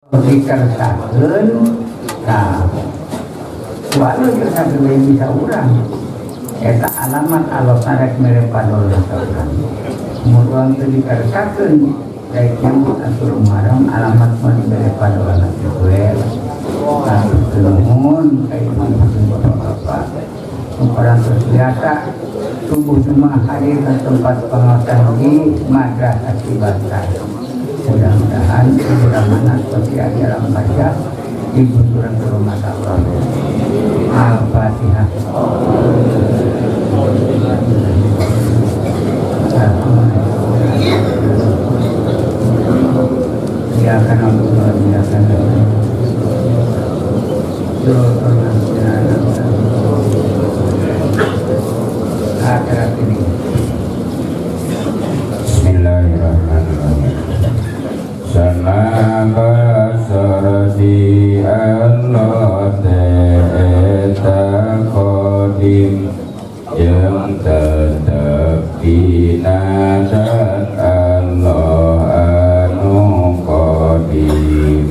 dikersakeun nah walau kita belum bisa urang eta alamat Allah tarek mere padol urang mun teu dikersakeun baiknya atur marang alamat mun mere padol we nuhun kayak bapak-bapak orang biasa tubuh cuma hadir ke tempat pengawasan di madrasah Cibatas. Mudah-mudahan mudah-mudahan seperti ajaran baca ibu surah ke rumah Allah. Al-Fatihah. Ya karena Allah ya karena akhirat ini. Bismillahirrahmanirrahim. Sanaba saradi Allah ta'ala qadim yang tetap binadat Allah anu qadim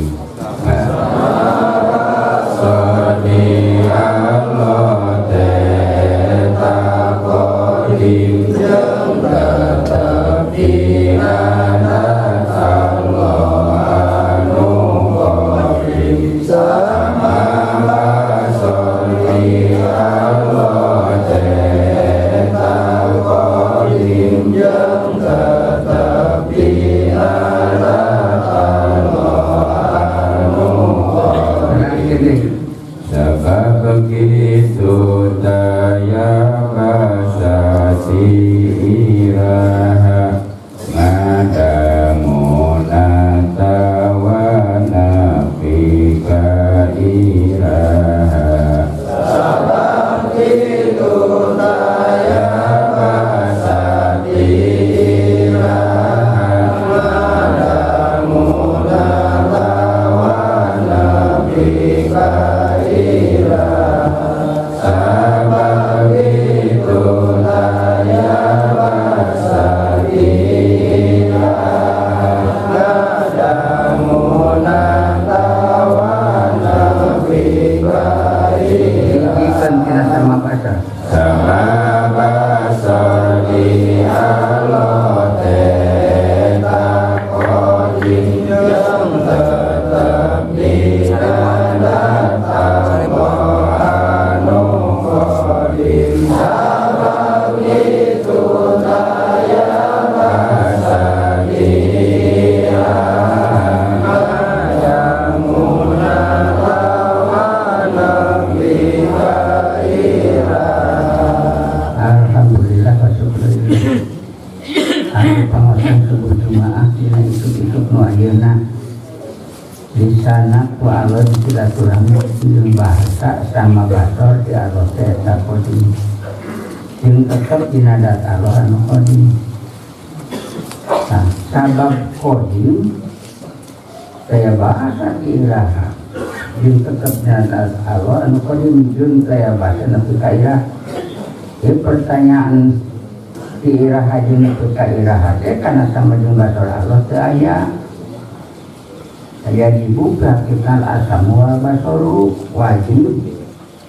saradi Allah ta'ala qadim yang tetap binadat Allah anu qadim sama saradi Allah ta'ala qadim yang tetap binadat Allah anu qadim sebab begitu daya bahasa iraha ngadamuna tawana fika iraha sebab begitu daya bahasa iraha ngadamuna tawana fika sabab itu daya bahasa nadamuna tawana Ikan kita sama bahasa sama bahasa di Allah teta kodim yang tetap binadat Allah anu qadim sabab itu daya bahasa nadamuna tawana fika Alhamdulillah wa syukurillah. Anu pangawasan subuh Jumaah dina isuk-isuk nu ayeuna di sana ku Allah silaturahmi jeung bahasa sama basor di Allah eta qadim. Jeung tetep dina dat Allah anu qadim. Nah, sabab qadim daya bahasa iraha jeung tetep dina dat Allah anu qadim jeung daya bahasa nepi ka iraha. Ini pertanyaan di iraha jeung nepi ka iraha teh kana sama jeung basor Allah teu aya. Aya dibuka kita al-asamu wal basoru wajib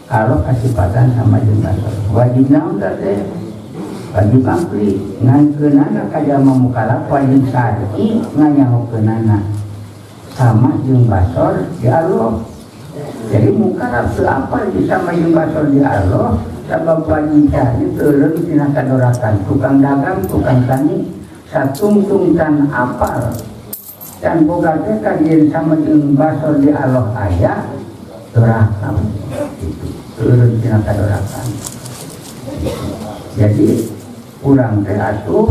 kalau kasipatan sama jeung basor. Wajib naon teh? Wajib akli ngankeunana ka jalma mukallaf wajib syar'i nganyahokeunana sama jeung basor di Allah. Jadi mukallaf teu apal di sama jeung basor di Allah. Sabab wajib syar'i teureun tina kadorakan tukang dagang, tukang tani satungtung tan apal dan boga teh kajian sama jeung basor di Allah aya dorakam teureun tina kadorakan. Jadi urang teh atuh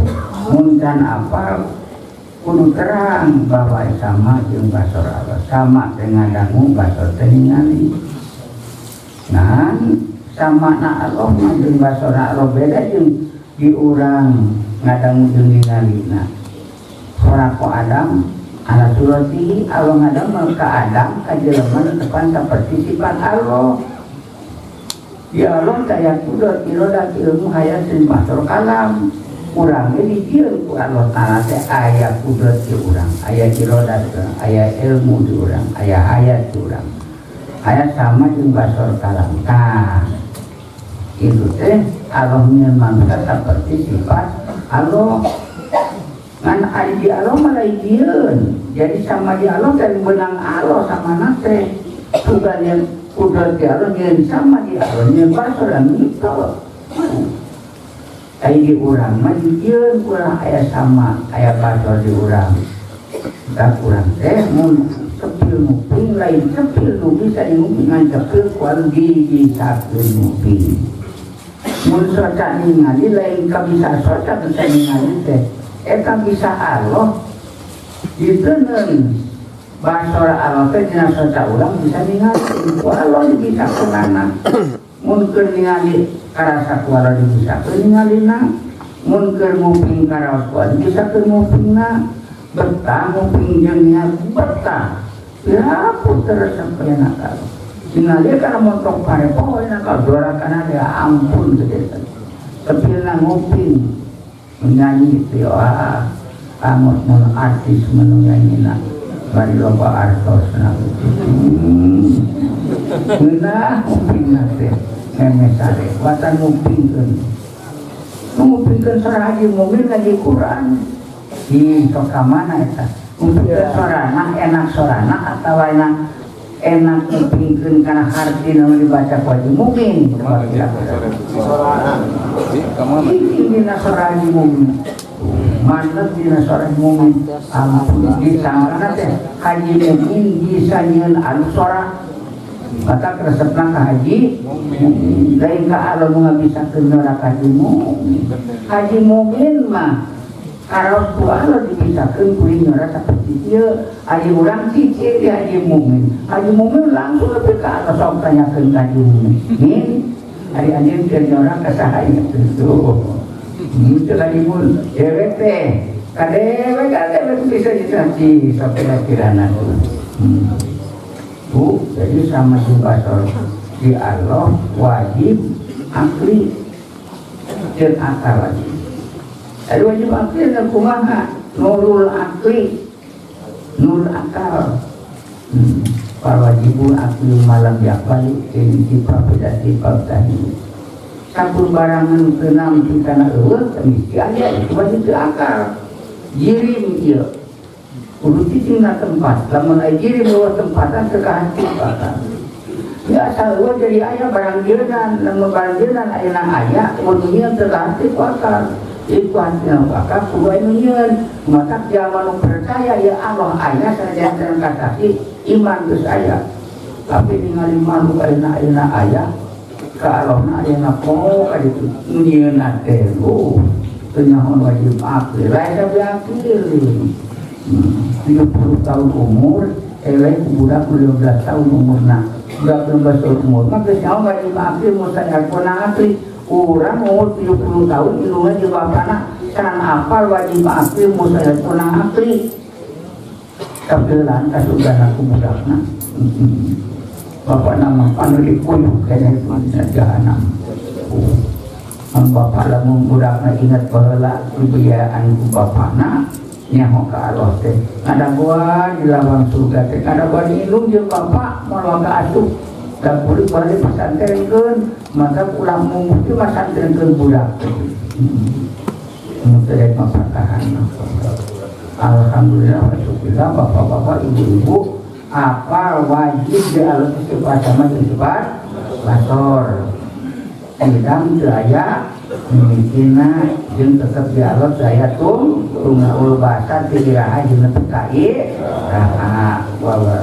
mun can apal kudu terang bahwa sama jeung basor Allah sama teh ngadangu basor teh ningali. Nah sama na Allah mah jeung basor Allah beda jeung di urang ngadangu jeung ningalina. Surako Adam ala surati Allah ngadamel ka Adam ka jelema tepan saperti sifat Allah. Ya Allah daya kudrat irodat ilmu hayat sin basor kalam urang ge dijieun ku Allah Ta'ala teh aya kudrat di urang, aya irodat, aya ilmu di urang, aya hayat di urang, aya sama jeung basor kalam. Nah, itu teh Allah nyemangsa seperti sifat Allah. Kan ari di Allah mah lain dieun. Jadi sama di Allah teh benang Allah sama nate. Tugan yang kudrat di Allah jeung sama di Allah nya basor itu. Ai di urang mah dieun urang aya sama aya basor di urang. Da urang teh mun kepil muping lain kepil nu bisa ngupingan kepil kual sakeun muping. Mun soca ningali lain kabisa soca bisa ningali teh eta bisa Allah diteun basor Allah teh dina soca urang bisa ningali ku Allah bisa kunana. Mun keur ningali karasa ku Allah bisa ningalina, mun keur nguping karaos ku Allah bisa keur ngupingna. Betah nguping jeung nya betah ya puter sampai nakal ningali kana montok parepo nakal dora kana dia ampun gede tapi na nguping menyanyi teh kamu mun artis menyanyi bari loba artosna geuna ngupingna teh memesare watan ngupingkeun sareng mobil ngaji Quran di soka mana eta ngupingkeun sorana enak sorana atawa enak ngupingkeun kana harti nu dibaca ku Haji Mumin sorana dina sorana Haji Mumin mantep dina sorana Haji Mumin ampun disangana teh Haji Mumin bisa nyieun anu sora maka resepna ka Haji Mumin lain ka Allah nu ngabisakeun neraka Haji Mumin. Haji Mumin mah karaos ku Allah dibisakeun ku neraka seperti ieu aya urang cicing di Haji Mumin. Haji Mumin langsung lebih ka Allah sok tanyakeun ka Haji Mumin. Min ari anjeun keur neraka saha ieu tuh. Itu Haji Mumin dewek teh kadewek bisa dicaci sampai kirana tuh. Bu, jadi sama basor di Allah wajib akli dan akal wajib. Ada wajib akli dan kumaha nurul akli, nur akal. Wajibul akli malam yakbali ini propedasi tadi. Sampun barangan kenam di tanah eueuh mesti aya itu wajib di akal. Jirim ieu kudu cicingna tempat, lamun aya jirim bawa tempatan teu kahancipan. Ya asal eueuh jadi aya barang jeunnan, lamun barang jeunnan ayeuna aya, mun nyieun teu kahancipan. Iku hancina bakal kudu aya nyieun. Maka jalma nu percaya ya Allah aya sanajan kasati iman geus aya. Tapi ningali malu ayeuna aya ka Allahna ayeuna poho ka ditu nyieunna teh. Teu nyaho wajib akil, lain sabi akil. 30 tahun umur, elek budak 15 tahun umurna, budak 15 tahun umur, maka siapa wajib akil, musanya kona akil, orang umur 70 tahun, ilmunya juga bapana, karena apal wajib akil, musanya kona akil, kebetulan kasudah aku budakna, bapak nama panu dikuyuk, kayaknya itu jahanam. Bapak lamun budakna ingat baheula kebiayaan ku bapakna, nyaho ka Allah teh ada gua di lawang surga teh ada gua di indung jeung bapak moal ka asup da kudu balik pasantrenkeun maka ulah mungkin pasantrenkeun budak teh teh mapatahan. Alhamdulillah wa syukurlah bapak-bapak ibu-ibu apa wajib di alam sifat sama sifat basor idam daya mikina jeung tetep di Allah daya tunggaul basar ti diraha jeung nepi ka ieu raha wa